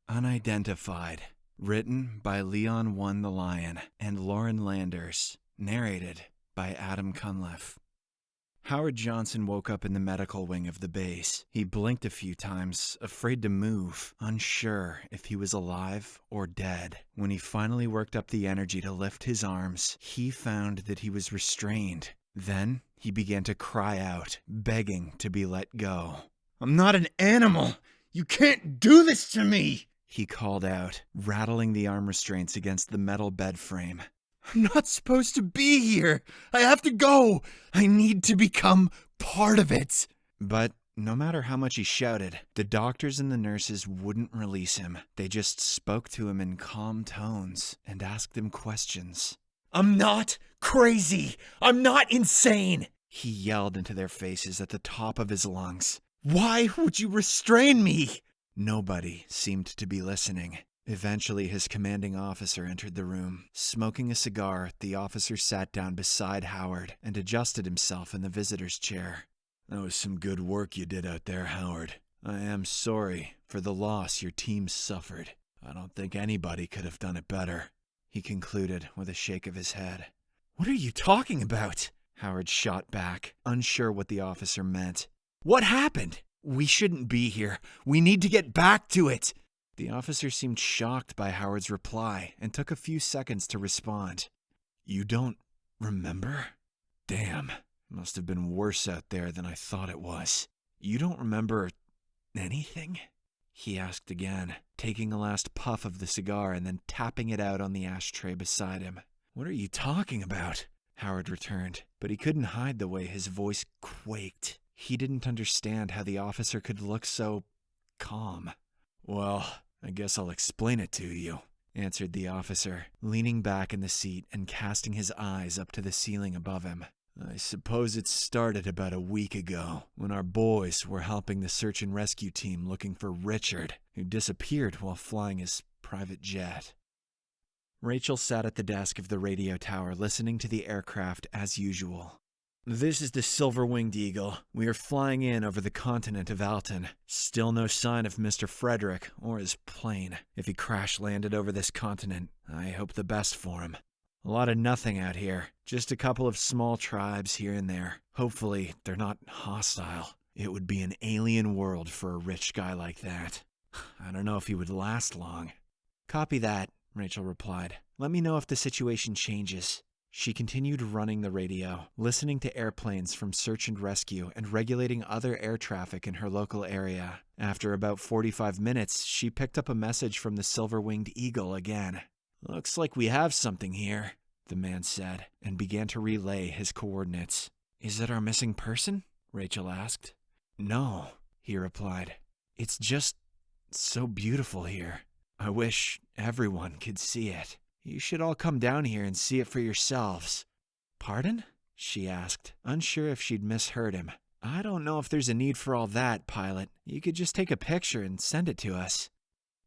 Unidentified. Written by Leon One the Lion and Lauren Landers. Narrated by Adam Cunliffe. Howard Johnson woke up in the medical wing of the base. He blinked a few times, afraid to move, unsure if he was alive or dead. When he finally worked up the energy to lift his arms, he found that he was restrained. Then he began to cry out, begging to be let go. "I'm not an animal! You can't do this to me!" He called out, rattling the arm restraints against the metal bed frame. "I'm not supposed to be here! I have to go! I need to become part of it!" But no matter how much he shouted, the doctors and the nurses wouldn't release him. They just spoke to him in calm tones and asked him questions. "I'm not crazy! I'm not insane!" He yelled into their faces at the top of his lungs. "Why would you restrain me?" Nobody seemed to be listening. Eventually, his commanding officer entered the room. Smoking a cigar, the officer sat down beside Howard and adjusted himself in the visitor's chair. "That was some good work you did out there, Howard. I am sorry for the loss your team suffered. I don't think anybody could have done it better," he concluded with a shake of his head. "What are you talking about?" Howard shot back, unsure what the officer meant. "What happened? We shouldn't be here. We need to get back to it." The officer seemed shocked by Howard's reply and took a few seconds to respond. "You don't remember? Damn, must have been worse out there than I thought it was. You don't remember anything?" he asked again, taking a last puff of the cigar and then tapping it out on the ashtray beside him. "What are you talking about?" Howard returned, but he couldn't hide the way his voice quaked. He didn't understand how the officer could look so calm. "Well, I guess I'll explain it to you," answered the officer, leaning back in the seat and casting his eyes up to the ceiling above him. "I suppose it started about a week ago, when our boys were helping the search and rescue team looking for Richard, who disappeared while flying his private jet." Rachel sat at the desk of the radio tower listening to the aircraft as usual. "This is the Silver-Winged Eagle. We are flying in over the continent of Alton. Still no sign of Mr. Frederick or his plane. If he crash-landed over this continent, I hope the best for him. A lot of nothing out here. Just a couple of small tribes here and there. Hopefully, they're not hostile. It would be an alien world for a rich guy like that. I don't know if he would last long." "Copy that," Rachel replied. "Let me know if the situation changes." She continued running the radio, listening to airplanes from search and rescue and regulating other air traffic in her local area. After about 45 minutes, she picked up a message from the Silver-Winged Eagle again. "Looks like we have something here," the man said, and began to relay his coordinates. "Is it our missing person?" Rachel asked. "No," he replied. "It's just so beautiful here. I wish everyone could see it. You should all come down here and see it for yourselves." "Pardon?" she asked, unsure if she'd misheard him. "I don't know if there's a need for all that, pilot. You could just take a picture and send it to us."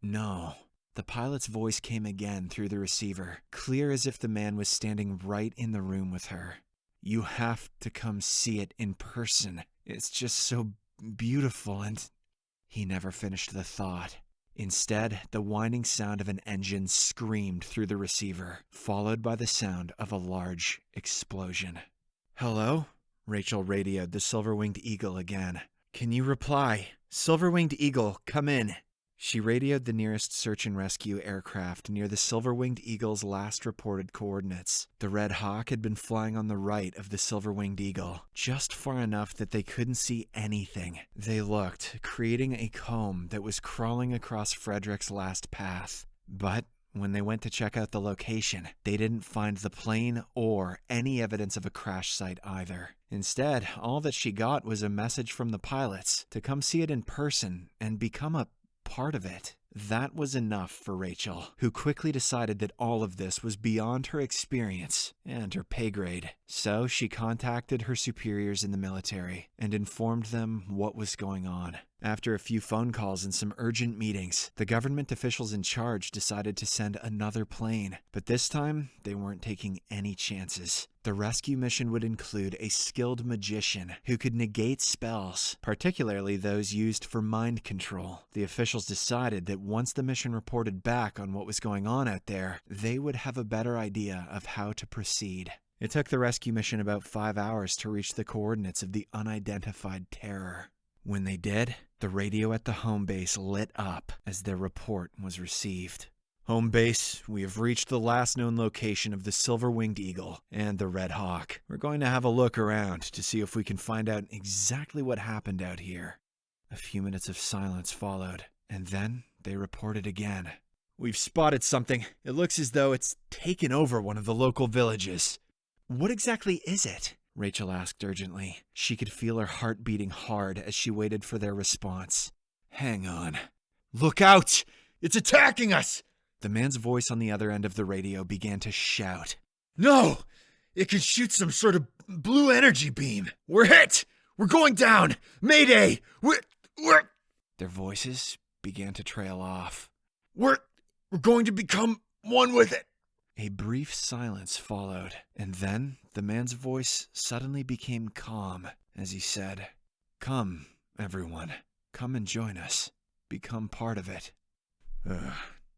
"No." The pilot's voice came again through the receiver, clear as if the man was standing right in the room with her. "You have to come see it in person. It's just so beautiful and—" He never finished the thought. Instead, the whining sound of an engine screamed through the receiver, followed by the sound of a large explosion. "Hello?" Rachel radioed the Silver-Winged Eagle again. "Can you reply? Silver-Winged Eagle, come in." She radioed the nearest search and rescue aircraft near the Silver-Winged Eagle's last reported coordinates. The Red Hawk had been flying on the right of the Silver-Winged Eagle, just far enough that they couldn't see anything. They looked, creating a comb that was crawling across Frederick's last path. But when they went to check out the location, they didn't find the plane or any evidence of a crash site either. Instead, all that she got was a message from the pilots to come see it in person and become a part of it. That was enough for Rachel, who quickly decided that all of this was beyond her experience and her pay grade. So she contacted her superiors in the military and informed them what was going on. After a few phone calls and some urgent meetings, the government officials in charge decided to send another plane. But this time, they weren't taking any chances. The rescue mission would include a skilled magician who could negate spells, particularly those used for mind control. The officials decided that once the mission reported back on what was going on out there, they would have a better idea of how to proceed. It took the rescue mission about 5 hours to reach the coordinates of the unidentified terror. When they did, the radio at the home base lit up as their report was received. Home base, we have reached the last known location of the silver-winged eagle and the red hawk. We're going to have a look around to see if we can find out exactly what happened out here. A few minutes of silence followed, and then they reported again. We've spotted something. It looks as though it's taken over one of the local villages. What exactly is it? Rachel asked urgently. She could feel her heart beating hard as she waited for their response. Hang on. Look out! It's attacking us! The man's voice on the other end of the radio began to shout. No! It can shoot some sort of blue energy beam. We're hit! We're going down! Mayday! We're... Their voices began to trail off. We're going to become one with it. A brief silence followed, and then the man's voice suddenly became calm as he said, Come, everyone. Come and join us. Become part of it.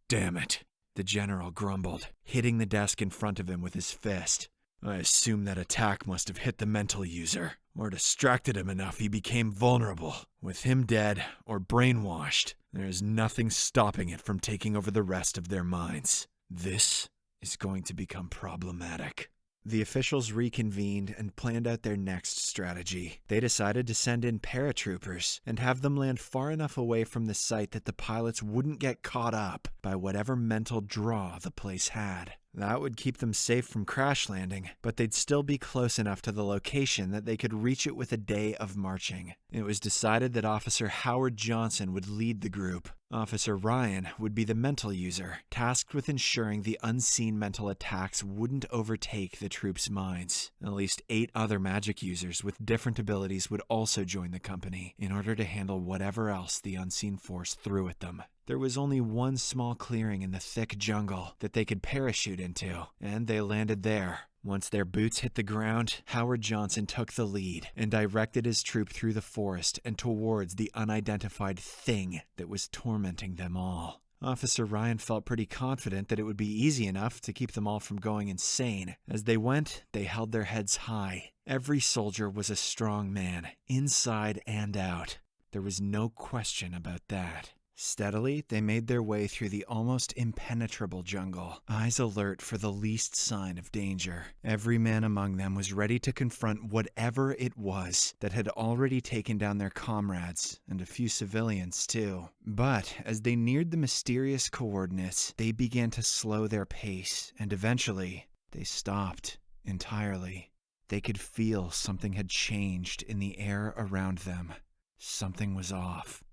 Damn it, the general grumbled, hitting the desk in front of him with his fist. I assume that attack must have hit the mental user, or distracted him enough he became vulnerable. With him dead or brainwashed, there is nothing stopping it from taking over the rest of their minds. This is going to become problematic. The officials reconvened and planned out their next strategy. They decided to send in paratroopers and have them land far enough away from the site that the pilots wouldn't get caught up by whatever mental draw the place had. That would keep them safe from crash landing, but they'd still be close enough to the location that they could reach it with a day of marching. It was decided that Officer Howard Johnson would lead the group. Officer Ryan would be the mental user, tasked with ensuring the unseen mental attacks wouldn't overtake the troops' minds. At least 8 other magic users with different abilities would also join the company in order to handle whatever else the unseen force threw at them. There was only one small clearing in the thick jungle that they could parachute into, and they landed there. Once their boots hit the ground, Howard Johnson took the lead and directed his troop through the forest and towards the unidentified thing that was tormenting them all. Officer Ryan felt pretty confident that it would be easy enough to keep them all from going insane. As they went, they held their heads high. Every soldier was a strong man, inside and out. There was no question about that. Steadily, they made their way through the almost impenetrable jungle, eyes alert for the least sign of danger. Every man among them was ready to confront whatever it was that had already taken down their comrades, and a few civilians too. But as they neared the mysterious coordinates, they began to slow their pace, and eventually, they stopped entirely. They could feel something had changed in the air around them. Something was off.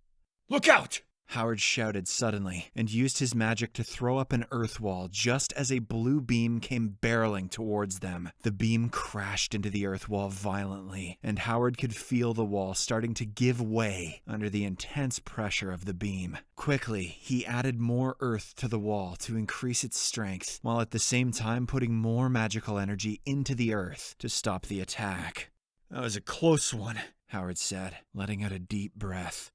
Look out! Howard shouted suddenly and used his magic to throw up an earth wall just as a blue beam came barreling towards them. The beam crashed into the earth wall violently, and Howard could feel the wall starting to give way under the intense pressure of the beam. Quickly, he added more earth to the wall to increase its strength, while at the same time putting more magical energy into the earth to stop the attack. That was a close one, Howard said, letting out a deep breath.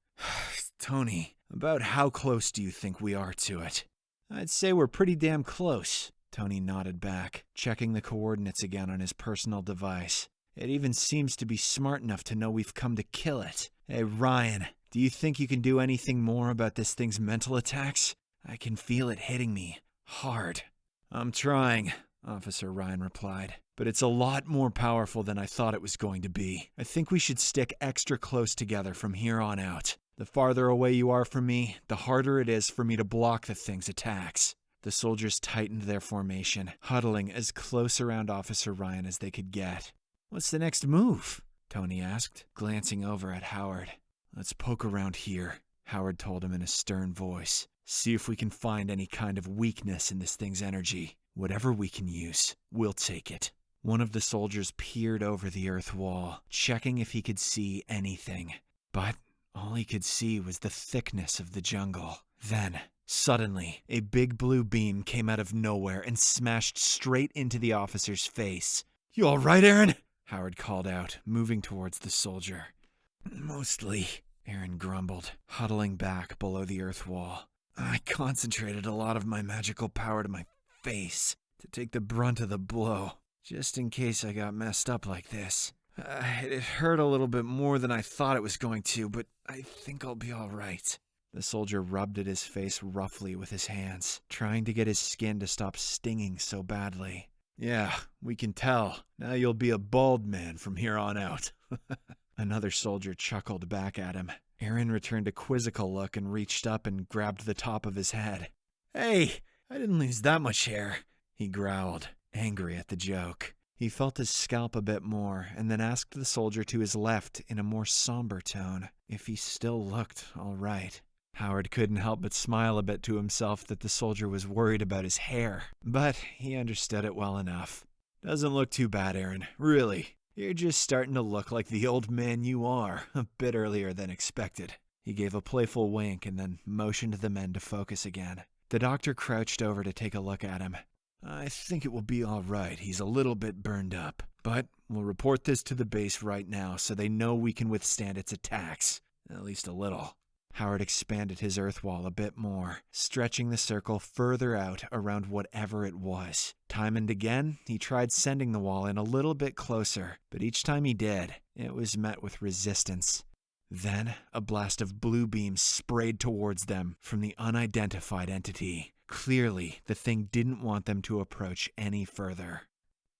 Tony, about how close do you think we are to it? I'd say we're pretty damn close, Tony nodded back, checking the coordinates again on his personal device. It even seems to be smart enough to know we've come to kill it. Hey, Ryan, do you think you can do anything more about this thing's mental attacks? I can feel it hitting me hard. I'm trying, Officer Ryan replied, but it's a lot more powerful than I thought it was going to be. I think we should stick extra close together from here on out. The farther away you are from me, the harder it is for me to block the thing's attacks. The soldiers tightened their formation, huddling as close around Officer Ryan as they could get. What's the next move? Tony asked, glancing over at Howard. Let's poke around here, Howard told him in a stern voice. See if we can find any kind of weakness in this thing's energy. Whatever we can use, we'll take it. One of the soldiers peered over the earth wall, checking if he could see anything. But all he could see was the thickness of the jungle. Then, suddenly, a big blue beam came out of nowhere and smashed straight into the officer's face. "You all right, Aaron?" Howard called out, moving towards the soldier. "Mostly," Aaron grumbled, huddling back below the earth wall. "I concentrated a lot of my magical power to my face to take the brunt of the blow, just in case I got messed up like this. It hurt a little bit more than I thought it was going to, but I think I'll be all right." The soldier rubbed at his face roughly with his hands, trying to get his skin to stop stinging so badly. "Yeah, we can tell. Now you'll be a bald man from here on out." Another soldier chuckled back at him. Aaron returned a quizzical look and reached up and grabbed the top of his head. "Hey, I didn't lose that much hair," he growled, angry at the joke. He felt his scalp a bit more and then asked the soldier to his left in a more somber tone if he still looked all right. Howard couldn't help but smile a bit to himself that the soldier was worried about his hair, but he understood it well enough. "Doesn't look too bad, Aaron, really. You're just starting to look like the old man you are, a bit earlier than expected." He gave a playful wink and then motioned the men to focus again. The doctor crouched over to take a look at him. "I think it will be all right. He's a little bit burned up, but we'll report this to the base right now so they know we can withstand its attacks, at least a little." Howard expanded his earth wall a bit more, stretching the circle further out around whatever it was. Time and again, he tried sending the wall in a little bit closer, but each time he did, it was met with resistance. Then, a blast of blue beams sprayed towards them from the unidentified entity. Clearly, the thing didn't want them to approach any further.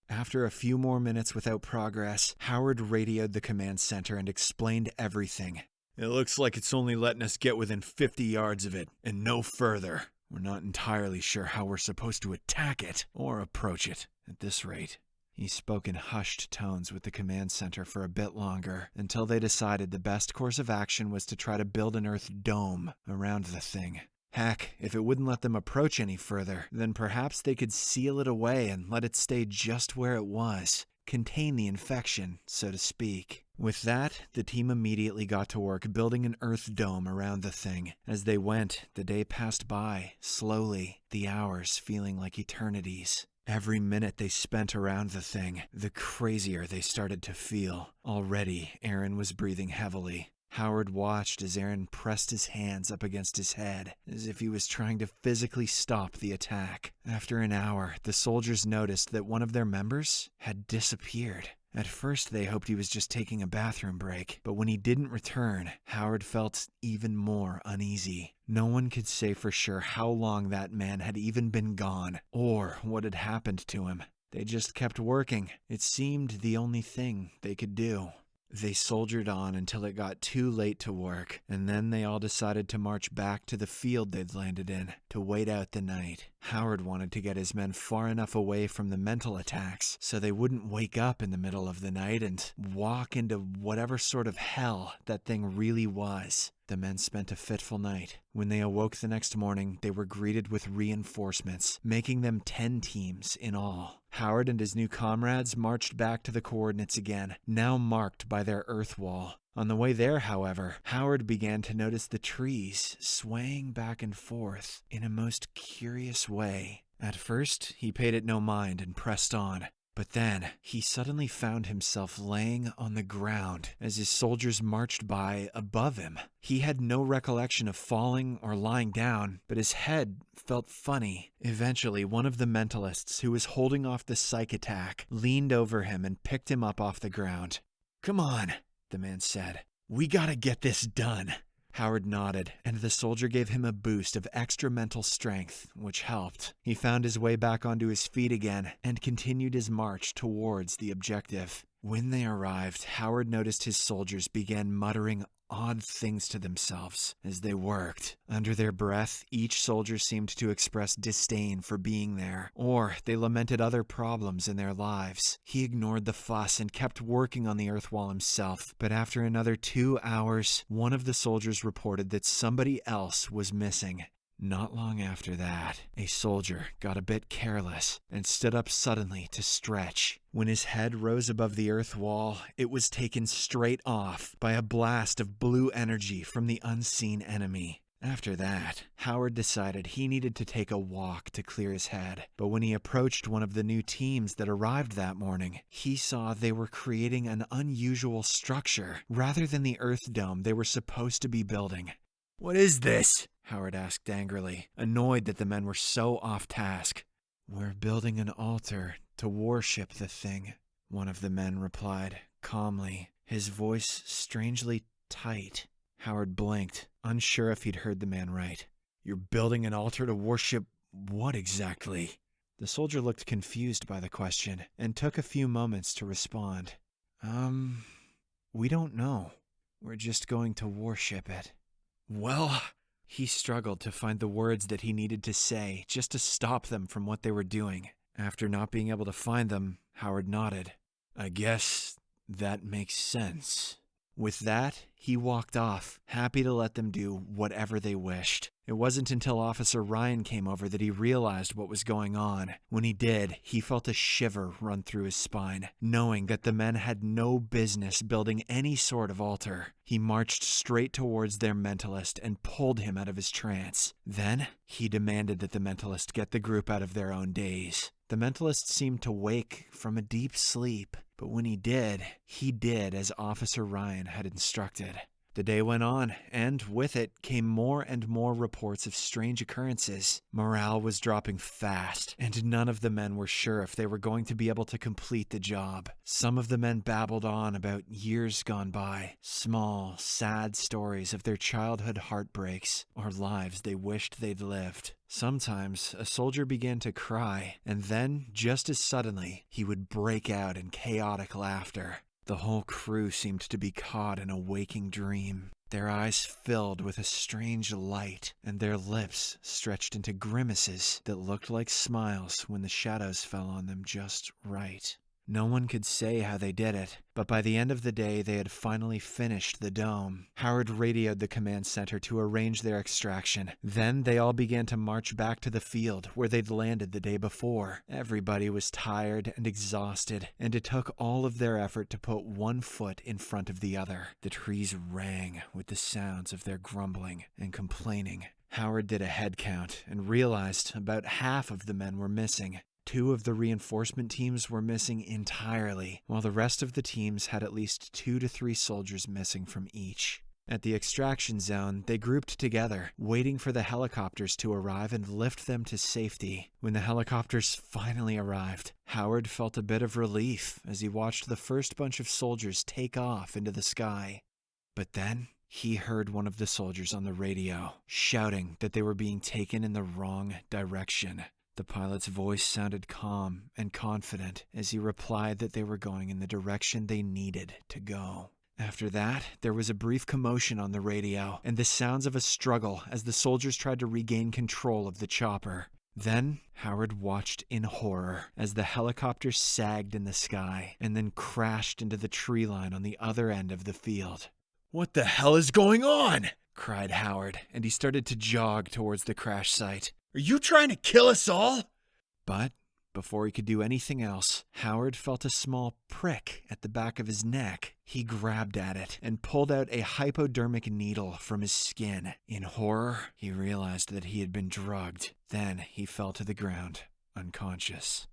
After a few more minutes without progress, Howard radioed the command center and explained everything. "It looks like it's only letting us get within 50 yards of it, and no further. We're not entirely sure how we're supposed to attack it or approach it at this rate." He spoke in hushed tones with the command center for a bit longer, until they decided the best course of action was to try to build an earth dome around the thing. Heck, if it wouldn't let them approach any further, then perhaps they could seal it away and let it stay just where it was, contain the infection, so to speak. With that, the team immediately got to work building an earth dome around the thing. As they went, the day passed by, slowly, the hours feeling like eternities. Every minute they spent around the thing, the crazier they started to feel. Already, Aaron was breathing heavily. Howard watched as Aaron pressed his hands up against his head, as if he was trying to physically stop the attack. After an hour, the soldiers noticed that one of their members had disappeared. At first, they hoped he was just taking a bathroom break, but when he didn't return, Howard felt even more uneasy. No one could say for sure how long that man had even been gone, or what had happened to him. They just kept working. It seemed the only thing they could do. They soldiered on until it got too late to work, and then they all decided to march back to the field they'd landed in to wait out the night. Howard wanted to get his men far enough away from the mental attacks so they wouldn't wake up in the middle of the night and walk into whatever sort of hell that thing really was. The men spent a fitful night. When they awoke the next morning, they were greeted with reinforcements, making them 10 teams in all. Howard and his new comrades marched back to the coordinates again, now marked by their earth wall. On the way there, however, Howard began to notice the trees swaying back and forth in a most curious way. At first, he paid it no mind and pressed on. But then, he suddenly found himself laying on the ground as his soldiers marched by above him. He had no recollection of falling or lying down, but his head felt funny. Eventually, one of the mentalists who was holding off the psych attack leaned over him and picked him up off the ground. "Come on," the man said. "We gotta get this done." Howard nodded, and the soldier gave him a boost of extra mental strength, which helped. He found his way back onto his feet again and continued his march towards the objective. When they arrived, Howard noticed his soldiers began muttering odd things to themselves as they worked. Under their breath, each soldier seemed to express disdain for being there, or they lamented other problems in their lives. He ignored the fuss and kept working on the earth wall himself, but after another 2 hours, one of the soldiers reported that somebody else was missing. Not long after that, a soldier got a bit careless and stood up suddenly to stretch. When his head rose above the earth wall, it was taken straight off by a blast of blue energy from the unseen enemy. After that, Howard decided he needed to take a walk to clear his head. But when he approached one of the new teams that arrived that morning, he saw they were creating an unusual structure rather than the Earth Dome they were supposed to be building. "What is this?" Howard asked angrily, annoyed that the men were so off task. "We're building an altar to worship the thing," one of the men replied, calmly, his voice strangely tight. Howard blinked, unsure if he'd heard the man right. "You're building an altar to worship what exactly?" The soldier looked confused by the question and took a few moments to respond. We don't know. We're just going to worship it." "Well," he struggled to find the words that he needed to say just to stop them from what they were doing. After not being able to find them, Howard nodded. "I guess that makes sense." With that, he walked off, happy to let them do whatever they wished. It wasn't until Officer Ryan came over that he realized what was going on. When he did, he felt a shiver run through his spine, knowing that the men had no business building any sort of altar. He marched straight towards their mentalist and pulled him out of his trance. Then, he demanded that the mentalist get the group out of their own daze. The mentalist seemed to wake from a deep sleep, but when he did as Officer Ryan had instructed. The day went on, and with it came more and more reports of strange occurrences. Morale was dropping fast, and none of the men were sure if they were going to be able to complete the job. Some of the men babbled on about years gone by, small, sad stories of their childhood heartbreaks or lives they wished they'd lived. Sometimes a soldier began to cry, and then, just as suddenly, he would break out in chaotic laughter. The whole crew seemed to be caught in a waking dream. Their eyes filled with a strange light, and their lips stretched into grimaces that looked like smiles when the shadows fell on them just right. No one could say how they did it, but by the end of the day they had finally finished the dome. Howard radioed the command center to arrange their extraction. Then they all began to march back to the field where they'd landed the day before. Everybody was tired and exhausted, and it took all of their effort to put one foot in front of the other. The trees rang with the sounds of their grumbling and complaining. Howard did a head count and realized about half of the men were missing. 2 of the reinforcement teams were missing entirely, while the rest of the teams had at least 2 to 3 soldiers missing from each. At the extraction zone, they grouped together, waiting for the helicopters to arrive and lift them to safety. When the helicopters finally arrived, Howard felt a bit of relief as he watched the first bunch of soldiers take off into the sky. But then, he heard one of the soldiers on the radio, shouting that they were being taken in the wrong direction. The pilot's voice sounded calm and confident as he replied that they were going in the direction they needed to go. After that, there was a brief commotion on the radio and the sounds of a struggle as the soldiers tried to regain control of the chopper. Then, Howard watched in horror as the helicopter sagged in the sky and then crashed into the tree line on the other end of the field. "What the hell is going on?" cried Howard, and he started to jog towards the crash site. "Are you trying to kill us all?" But before he could do anything else, Howard felt a small prick at the back of his neck. He grabbed at it and pulled out a hypodermic needle from his skin. In horror, he realized that he had been drugged. Then he fell to the ground, unconscious.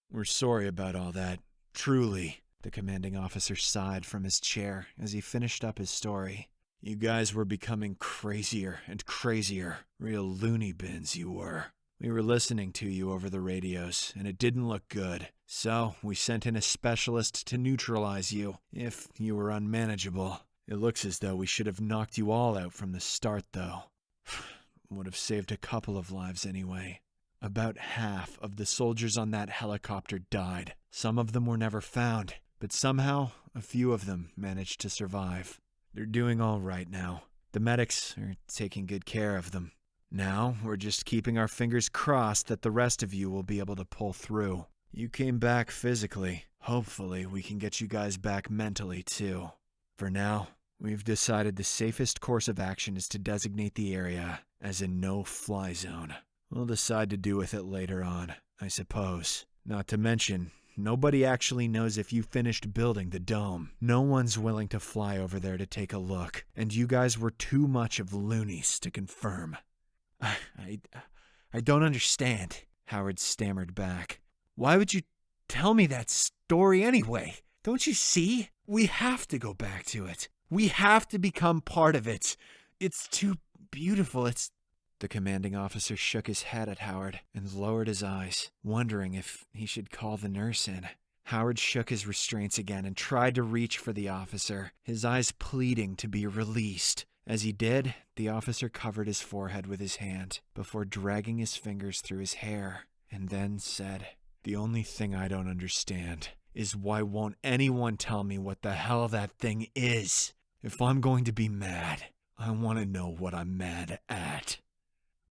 "We're sorry about all that. Truly." The commanding officer sighed from his chair as he finished up his story. "You guys were becoming crazier and crazier. Real loony bins you were. We were listening to you over the radios, and it didn't look good. So we sent in a specialist to neutralize you, if you were unmanageable. It looks as though we should have knocked you all out from the start, though. Would have saved a couple of lives anyway. About half of the soldiers on that helicopter died. Some of them were never found, but somehow a few of them managed to survive. They're doing all right now. The medics are taking good care of them. Now we're just keeping our fingers crossed that the rest of you will be able to pull through. You came back physically. Hopefully we can get you guys back mentally too. For now, We've decided the safest course of action is to designate the area as a no-fly zone. We'll decide to do with it later on, I suppose. Not to mention, nobody actually knows if you finished building the dome. No one's willing to fly over there to take a look, and you guys were too much of loonies to confirm. I don't understand, Howard stammered back. Why would you tell me that story anyway? Don't you see? We have to go back to it. We have to become part of it. It's too beautiful. The commanding officer shook his head at Howard and lowered his eyes, wondering if he should call the nurse in. Howard shook his restraints again and tried to reach for the officer, his eyes pleading to be released. As he did, the officer covered his forehead with his hand before dragging his fingers through his hair, and then said, "The only thing I don't understand is why won't anyone tell me what the hell that thing is? If I'm going to be mad, I want to know what I'm mad at."